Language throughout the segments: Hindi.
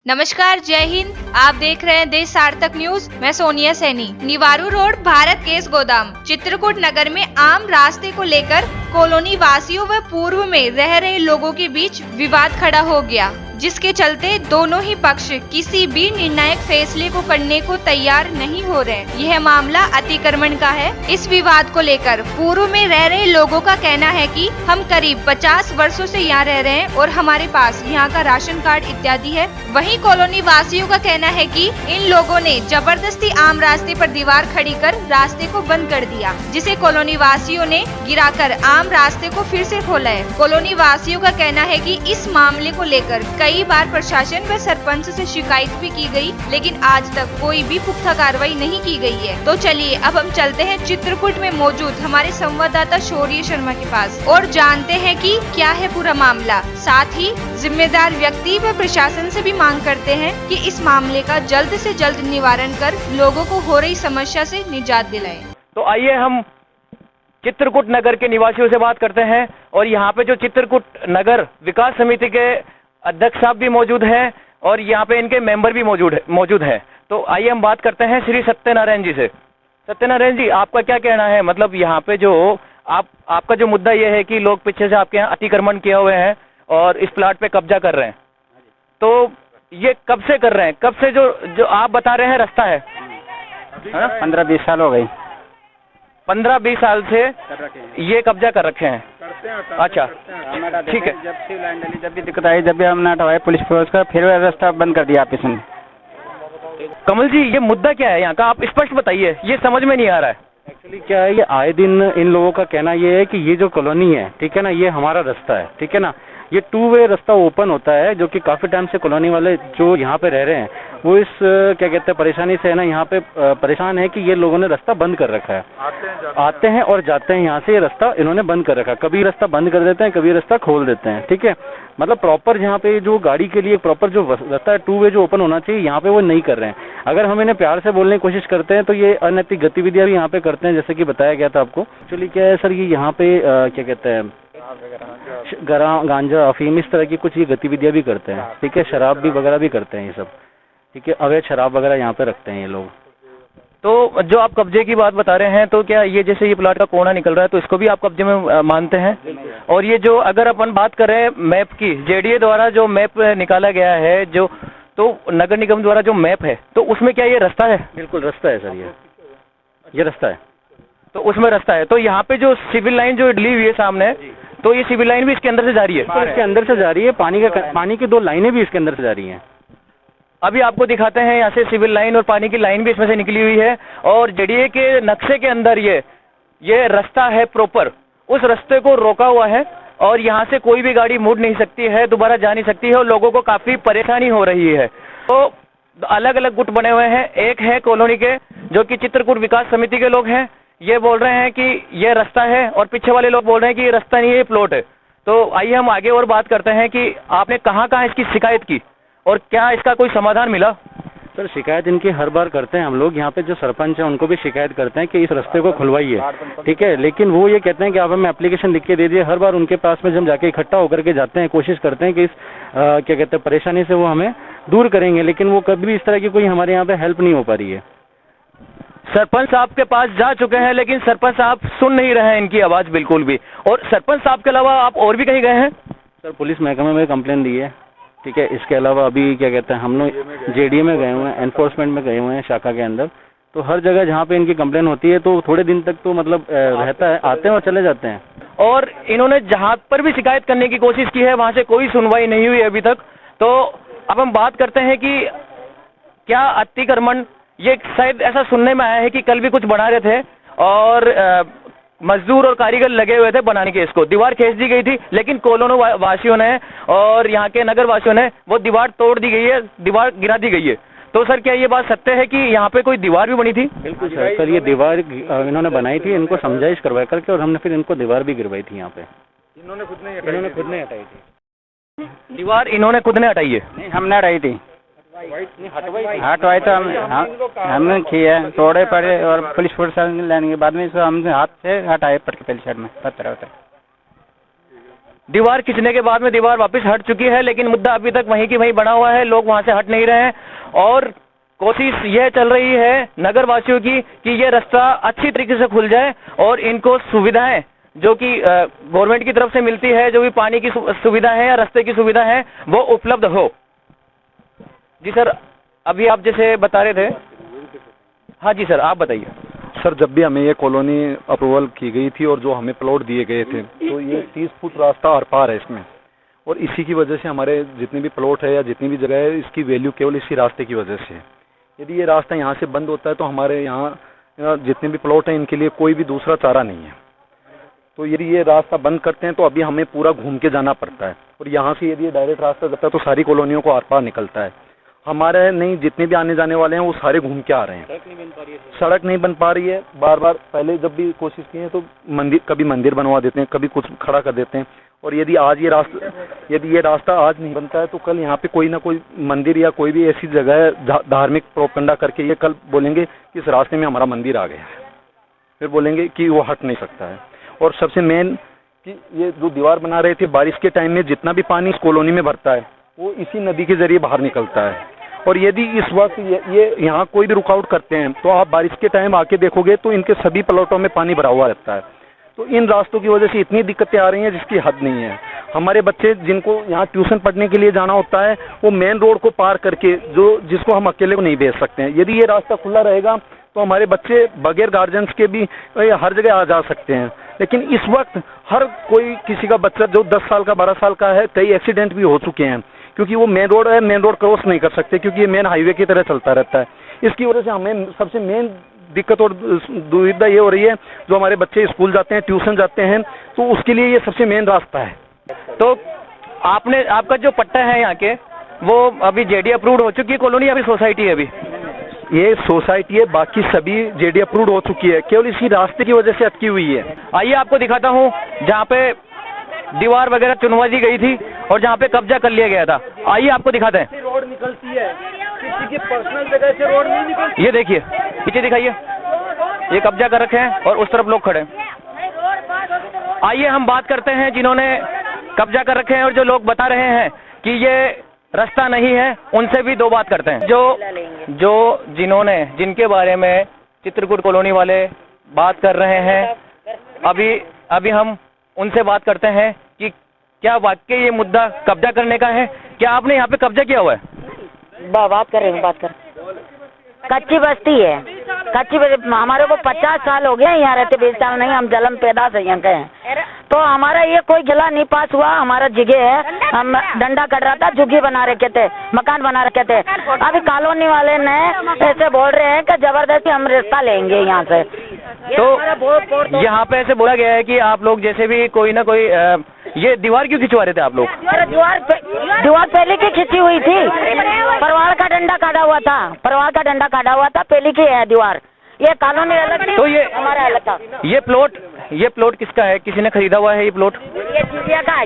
नमस्कार, जय हिंद। आप देख रहे हैं देश सार्थक न्यूज। मैं सोनिया सैनी। निवारू रोड भारत केस गोदाम चित्रकूट नगर में आम रास्ते को लेकर कॉलोनी वासियों व पूर्व में रह रहे लोगों के बीच विवाद खड़ा हो गया, जिसके चलते दोनों ही पक्ष किसी भी निर्णायक फैसले को करने को तैयार नहीं हो रहे। यह मामला अतिक्रमण का है। इस विवाद को लेकर पूर्व में रह रहे लोगों का कहना है कि हम करीब 50 वर्षों से यहाँ रह रहे हैं और हमारे पास यहाँ का राशन कार्ड इत्यादि है। वहीं कॉलोनी वासियों का कहना है कि इन लोगों ने जबरदस्ती आम रास्ते पर दीवार खड़ी कर रास्ते को बंद कर दिया, जिसे कॉलोनी वासियों ने गिराकर आम रास्ते को फिर से खोला है। कॉलोनी वासियों का कहना है कि इस मामले को लेकर कई बार प्रशासन व सरपंच से शिकायत भी की गई, लेकिन आज तक कोई भी पुख्ता कार्रवाई नहीं की गई है। तो चलिए अब हम चलते हैं चित्रकूट में मौजूद हमारे संवाददाता शौर्य शर्मा के पास और जानते हैं कि क्या है पूरा मामला। साथ ही जिम्मेदार व्यक्ति व प्रशासन से भी मांग करते हैं कि इस मामले का जल्द से जल्द निवारण कर लोगों को हो रही समस्या से निजात दिलाएं। तो आइए हम चित्रकूट नगर के निवासियों से बात करते हैं और यहाँ पे जो चित्रकूट नगर विकास समिति के अध्यक्ष साहब भी मौजूद हैं और यहाँ पे इनके मेंबर भी मौजूद है। तो आइए हम बात करते हैं श्री सत्यनारायण जी से। सत्यनारायण जी, आपका क्या कहना है? मतलब यहाँ पे जो आपका जो मुद्दा ये है कि लोग पीछे से आपके यहाँ अतिक्रमण किए हुए हैं और इस प्लाट पे कब्जा कर रहे हैं, तो ये कब से कर रहे हैं? कब से जो आप बता रहे हैं रास्ता है? 15-20 साल हो गई। 15-20 साल से ये कब्जा कर रखे हैं। अच्छा, ठीक है। जब सिविल लाइन डली, जब भी दिक्कत आई, जब भी हमने हटवाया पुलिस फोर्स का, फिर रास्ता बंद कर दिया ऑफिस ने। कमल जी, ये मुद्दा क्या है यहाँ का? आप स्पष्ट बताइए, ये समझ में नहीं आ रहा है। एक्चुअली क्या है, ये आए दिन इन लोगों का कहना ये है कि ये जो कॉलोनी है, ठीक है ना, ये हमारा रास्ता है, ठीक है ना। ये 2 वे रास्ता ओपन होता है, जो कि काफी टाइम से कॉलोनी वाले जो यहाँ पे रह रहे हैं वो इस क्या कहते हैं परेशानी से है ना, यहाँ पे परेशान है कि ये लोगों ने रास्ता बंद कर रखा है। आते हैं और जाते हैं यहाँ से, ये रास्ता इन्होंने बंद कर रखा है। कभी रास्ता बंद कर देते हैं, कभी रास्ता खोल देते हैं, ठीक है। मतलब प्रॉपर यहाँ पे जो गाड़ी के लिए प्रॉपर जो रास्ता है 2 वे जो ओपन होना चाहिए, यहाँ पे वो नहीं कर रहे हैं। अगर हम इन्हें प्यार से बोलने की कोशिश करते हैं तो ये अनैतिक गतिविधियां भी यहाँ पे करते हैं, जैसे कि बताया गया था आपको। एक्चुअली क्या है सर, ये यहाँ पे क्या कहते हैं गांजा अफीम इस तरह की कुछ ये गतिविधियां भी करते हैं, ठीक है। शराब भी वगैरह भी करते हैं ये सब, ठीक है। अवैध शराब वगैरह यहाँ पे रखते हैं ये लोग। तो जो आप कब्जे की बात बता रहे हैं, तो क्या ये जैसे ये प्लाट का कोना निकल रहा है तो इसको भी आप कब्जे में मानते हैं? और ये जो अगर अपन बात करें मैप की, जेडीए द्वारा जो मैप निकाला गया है, जो तो नगर निगम द्वारा जो मैप है, तो उसमें क्या ये रास्ता है? बिल्कुल रास्ता है सर, ये रास्ता है। तो उसमें रास्ता है। तो यहाँ पे जो सिविल लाइन जो डली हुई है सामने, तो ये सिविल लाइन भी इसके अंदर से जा रही है? इसके अंदर से जा रही है। पानी की 2 लाइनें भी इसके अंदर से जा रही हैं। अभी आपको दिखाते हैं, यहाँ से सिविल लाइन और पानी की लाइन भी इसमें से निकली हुई है और जेडीए के नक्शे के अंदर ये रास्ता है प्रॉपर। उस रास्ते को रोका हुआ है और यहाँ से कोई भी गाड़ी मुड़ नहीं सकती है, दोबारा जा नहीं सकती है और लोगों को काफी परेशानी हो रही है। तो अलग अलग गुट बने हुए हैं। एक है कॉलोनी के जो कि चित्रकूट विकास समिति के लोग हैं, ये बोल रहे हैं कि ये रास्ता है और पीछे वाले लोग बोल रहे हैं कि ये रास्ता नहीं है, ये प्लॉट है। तो आइए हम आगे और बात करते हैं कि आपने कहाँ कहाँ इसकी शिकायत की और क्या इसका कोई समाधान मिला? सर शिकायत इनकी हर बार करते हैं हम लोग। यहाँ पे जो सरपंच है उनको भी शिकायत करते हैं कि इस रास्ते को खुलवाइए, ठीक है। लेकिन वो ये कहते हैं कि आप हमें एप्लीकेशन लिख के दे दिए। हर बार उनके पास में जब जाके इकट्ठा होकर के जाते हैं, कोशिश करते हैं कि इस क्या कहते हैं परेशानी से वो हमें दूर करेंगे, लेकिन वो कभी भी इस तरह की कोई हमारे यहाँ पे हेल्प नहीं हो पा रही है। सरपंच साहब के पास जा चुके हैं, लेकिन सरपंच साहब सुन नहीं रहे हैं इनकी आवाज बिल्कुल भी। और सरपंच साहब के अलावा आप और भी कहीं गए हैं? सर पुलिस महकमे में कंप्लेन दी है, ठीक है। इसके अलावा अभी क्या कहते हैं हम लोग जेडीए में गए हुए हैं, एनफोर्समेंट में गए हुए हैं शाखा के अंदर। तो हर जगह जहाँ पे इनकी कंप्लेन होती है तो थोड़े दिन तक तो मतलब रहता है, आते हैं और चले जाते हैं। और इन्होंने जहाँ पर भी शिकायत करने की कोशिश की है वहां से कोई सुनवाई नहीं हुई अभी तक। तो अब हम बात करते हैं कि क्या अतिक्रमण, ये शायद ऐसा सुनने में आया है कि कल भी कुछ बना रहे थे और मजदूर और कारीगर लगे हुए थे बनाने के। इसको दीवार खींच दी गई थी, लेकिन कॉलोनी वासियों ने और यहाँ के नगर वासियों ने वो दीवार तोड़ दी गई है, दीवार गिरा दी गई है। तो सर क्या ये बात सत्य है कि यहाँ पे कोई दीवार भी बनी थी? बिल्कुल सर, ये दीवार इन्होंने बनाई थी, इनको समझाइश करवा करके, और हमने फिर इनको दीवार भी गिरवाई थी यहाँ पे। इन्होंने खुद नहीं हटाई थी दीवार, इन्होंने खुद ने हटाई है? नहीं, हमने हटाई थी। हटवाई तो हमने किया, तोड़े पड़े और पुलिस फोर्स लेने के बाद में इसको हमने हाथ से हटाए पट के पहले साइड में पत्थर होता है। दीवार खींचने के बाद में दीवार वापस हट चुकी है, लेकिन मुद्दा अभी तक वहीं की वहीं बना हुआ है, लोग वहां से हट नहीं रहे हैं। और कोशिश यह चल रही है नगर वासियों की कि ये रास्ता अच्छी तरीके से खुल जाए और इनको सुविधाएं जो कि गवर्नमेंट की तरफ से मिलती है, जो भी पानी की सुविधा है या रास्ते की सुविधा है, वो उपलब्ध हो। जी सर, अभी आप जैसे बता रहे थे। हाँ जी सर, आप बताइए। सर, जब भी हमें ये कॉलोनी अप्रूवल की गई थी और जो हमें प्लॉट दिए गए थे, तो ये 30 फुट रास्ता आर पार है इसमें, और इसी की वजह से हमारे जितने भी प्लॉट है या जितनी भी जगह है, इसकी वैल्यू केवल इसी रास्ते की वजह से है। यदि ये रास्ता यहाँ से बंद होता है तो हमारे यहाँ जितने भी प्लॉट हैं इनके लिए कोई भी दूसरा चारा नहीं है। तो यदि ये रास्ता बंद करते हैं तो अभी हमें पूरा घूम के जाना पड़ता है, और यहाँ से यदि ये डायरेक्ट रास्ता जाता है तो सारी कॉलोनियों को आर पार निकलता है। हमारे नहीं जितने भी आने जाने वाले हैं वो सारे घूम के आ रहे हैं। सड़क नहीं बन पा रही है। बार बार पहले जब भी कोशिश की है तो कभी मंदिर बनवा देते हैं, कभी कुछ खड़ा कर देते हैं। और यदि ये रास्ता आज नहीं बनता है तो कल यहाँ पे कोई ना कोई मंदिर या कोई भी ऐसी जगह है धार्मिक प्रोपेगेंडा करके ये कल बोलेंगे कि इस रास्ते में हमारा मंदिर आ गया है, फिर बोलेंगे कि वो हट नहीं सकता है। और सबसे मेन कि ये जो दीवार बना रहे थे, बारिश के टाइम में जितना भी पानी इस कॉलोनी में भरता है वो इसी नदी के जरिए बाहर निकलता है। और यदि इस वक्त ये यहाँ कोई भी रुकावट करते हैं तो आप बारिश के टाइम आके देखोगे तो इनके सभी प्लॉटों में पानी भरा हुआ रहता है। तो इन रास्तों की वजह से इतनी दिक्कतें आ रही हैं जिसकी हद नहीं है। हमारे बच्चे जिनको यहाँ ट्यूशन पढ़ने के लिए जाना होता है वो मेन रोड को पार करके जिसको हम अकेले को नहीं भेज सकते हैं। यदि ये रास्ता खुला रहेगा तो हमारे बच्चे बगैर गार्जियंस के भी हर जगह आ जा सकते हैं। लेकिन इस वक्त हर कोई किसी का बच्चा जो 10 साल का 12 साल का है, कई एक्सीडेंट भी हो चुके हैं क्योंकि वो मेन रोड है, मेन रोड क्रॉस नहीं कर सकते क्योंकि ये मेन हाईवे की तरह चलता रहता है। इसकी वजह से हमें सबसे मेन दिक्कत और दुविधा ये हो रही है, जो हमारे बच्चे स्कूल जाते हैं, ट्यूशन जाते हैं, तो उसके लिए ये सबसे मेन रास्ता है। तो आपका जो पट्टा है यहाँ के, वो अभी जेडी अप्रूव्ड हो चुकी है कॉलोनी, अभी सोसाइटी है? अभी ये सोसाइटी है, बाकी सभी जेडी अप्रूव्ड हो चुकी है, केवल इसी रास्ते की वजह से अटकी हुई है। आइए आपको दिखाता हूँ जहाँ पे दीवार वगैरह चुनवा दी गई थी और जहाँ पे कब्जा कर लिया गया था। आइए आपको दिखाते हैं। रोड निकलती है, किसी की पर्सनल जगह से रोड नहीं निकलती। ये देखिए, पीछे दिखाइए, ये कब्जा कर रखे हैं और उस तरफ लोग खड़े हैं। आइए हम बात करते हैं जिन्होंने कब्जा कर रखे हैं और जो लोग बता रहे हैं कि ये रास्ता नहीं है, उनसे भी दो बात करते हैं। जिनके बारे में चित्रकूट कॉलोनी वाले बात कर रहे हैं, अभी हम उनसे बात करते हैं कि क्या वाकई ये मुद्दा कब्जा करने का है? क्या आपने यहाँ पे कब्जा किया हुआ है? बात कर रहे हैं, बात कर। कच्ची बस्ती है, कच्ची बस्ती। हमारे को 50 साल हो गए यहाँ रहते, बेचता नहीं, हम जलम पैदा से यहाँ के हैं। तो हमारा ये कोई जिला नहीं पास हुआ। हमारा जगह है, हम डंडा कट रहा था, झुग्गी बना रखे थे, मकान बना रखे थे। अभी कॉलोनी वाले ने ऐसे बोल रहे हैं कि जबरदस्ती हम रिश्ता लेंगे यहाँ से। तो यहाँ पे ऐसे बोला गया है कि आप लोग जैसे भी कोई ना कोई ये दीवार क्यों खिंचवा रहे थे आप लोग? दीवार पहले की खिंची हुई थी, परवार का डंडा काटा हुआ था, पहले की है दीवार। ये कॉलोनी अलग थी, तो ये हमारा अलग था। ये प्लॉट किसका है? किसी ने खरीदा हुआ है ये प्लॉट? ये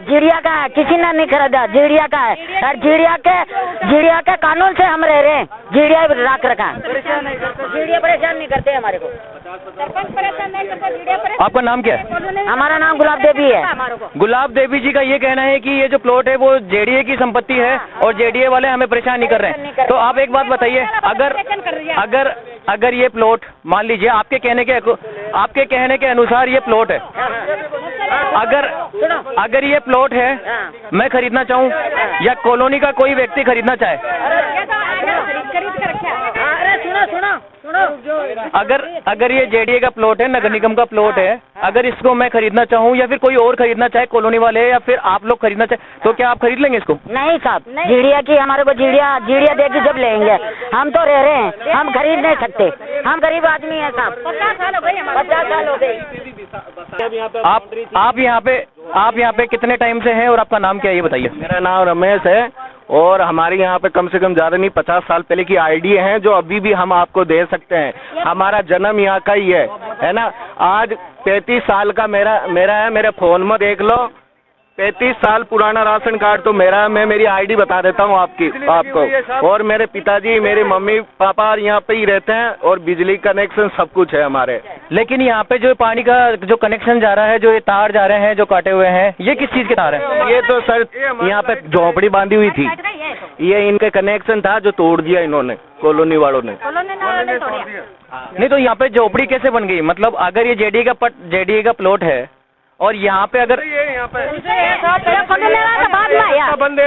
जीड़िया का है, किसी ने नहीं खरीदा, जीड़िया का है। और जीड़िया के कानून से हम रह रहे हैं, जीड़िया रख रखा है। जीड़िया परेशान नहीं करते हमारे को, परेशान नहीं करते। आपका नाम क्या है? हमारा नाम गुलाब देवी है। गुलाब देवी जी का ये कहना है कि ये जो प्लॉट है वो जेडीए की संपत्ति है और जेडीए वाले हमें परेशान नहीं कर रहे हैं। तो आप एक बात बताइए, अगर ये प्लॉट मान लीजिए आपके कहने के अनुसार ये प्लॉट है, अगर ये प्लॉट है, मैं खरीदना चाहूँ या कॉलोनी का कोई व्यक्ति खरीदना चाहे, अगर ये जेडीए का प्लॉट है, नगर निगम का प्लॉट है, अगर इसको मैं खरीदना चाहूँ या फिर कोई और खरीदना चाहे, कॉलोनी वाले या फिर आप लोग खरीदना चाहे, तो क्या आप खरीद लेंगे इसको? नहीं साहब, जीड़िया की हमारे को जीड़िया देगी जब लेंगे। हम तो रह रहे हैं, हम खरीद नहीं सकते, हम गरीब आदमी हैं साहब। 50 साल हो गए, 50 साल हो गए। आप यहाँ पे कितने टाइम से हैं और आपका नाम क्या है ये बताइए? मेरा नाम रमेश है और हमारे यहाँ पे कम से कम ज़्यादा नहीं 50 साल पहले की आईडी है जो अभी भी हम आपको दे सकते हैं। हमारा जन्म यहाँ का ही है ना। आज 35 साल का मेरा है, मेरे फोन में देख लो, 35 साल पुराना राशन कार्ड तो मेरा है। मैं मेरी आईडी बता देता हूँ आपको। और मेरे पिताजी, मेरे मम्मी पापा यहाँ पे ही रहते हैं और बिजली कनेक्शन सब कुछ है हमारे। लेकिन यहाँ पे जो पानी का जो कनेक्शन जा रहा है, जो ये तार जा रहे हैं जो काटे हुए हैं, ये किस चीज के तार हैं? ये तो सर यहाँ पे झोपड़ी बांधी हुई थी, ये इनके कनेक्शन था जो तोड़ दिया इन्होंने, कॉलोनी वालों ने। नहीं तो यहाँ पे झोपड़ी कैसे बन गई? मतलब अगर ये जेडीए का प्लॉट है और यहाँ पे अगर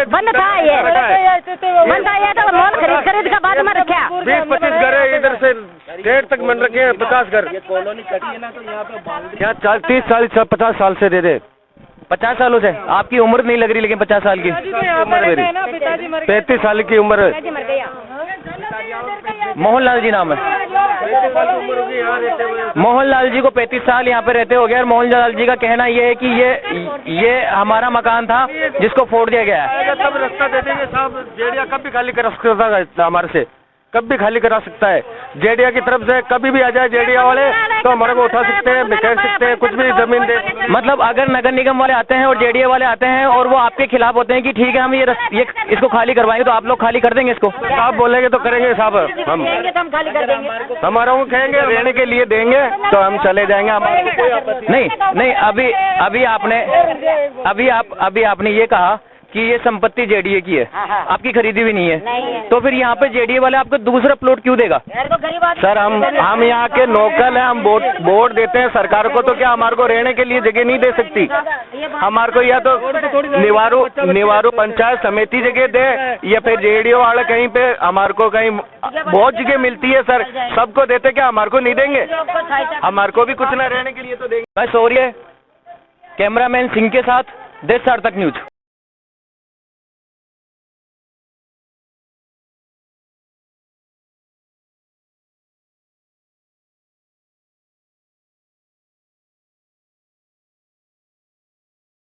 बंद था ये तो मॉल खरीद का बाद में रखा 20-25 घर है इधर से 1.5 तक बन रखे हैं, 50 घर। कॉलोनी कटी है ना, तो यहाँ पे यहाँ 30-40-50 साल से दे दे। 50 सालों से? आपकी उम्र नहीं लग रही लेकिन 50 साल की उम्र मेरी 35 साल की उम्र है। मोहनलाल जी नाम है। मोहनलाल जी को 35 साल यहाँ पे रहते हो गए और मोहनलाल जी का कहना ये है कि ये हमारा मकान था जिसको फोड़ दिया गया है। सब रास्ता दे देंगे साहब, जेडिया कब भी खाली करा सकता है हमारे से, कब भी खाली करा सकता है। जेडिया की तरफ से कभी भी आ जाए जेडिया वाले तो हमारे को उठा सकते हैं, बिखेर सकते हैं, कुछ भी जमीन दे। मतलब अगर नगर निगम वाले आते हैं और जेडीए वाले आते हैं और वो आपके खिलाफ होते हैं कि ठीक है हम ये इसको खाली करवाएंगे, तो आप लोग खाली कर देंगे इसको? आप बोलेंगे तो करेंगे साहब, हम खाली कर देंगे। हमारा को कहेंगे रहने के लिए देंगे तो हम चले जाएंगे, हमारे को कोई आपत्ति नहीं। अभी आपने ये कहा कि ये संपत्ति जेडीए की है, आपकी खरीदी भी नहीं है, तो फिर यहाँ पे जेडीए वाले आपको दूसरा प्लॉट क्यों देगा? सर हम यहाँ के लोकल हैं, हम वोट देते हैं सरकार को, तो क्या हमारे को रहने के लिए जगह नहीं दे सकती? हमारे को या तो निवारू पंचायत समिति जगह दे या फिर जेडीए वाले कहीं पे हमारे को कहीं बहुत जगह मिलती है सर, सबको देते, क्या हमारे को नहीं देंगे? हमारे को भी कुछ ना रहने के लिए तो देंगे। मैं सौर्य कैमरामैन सिंह के साथ देश सार्थक न्यूज।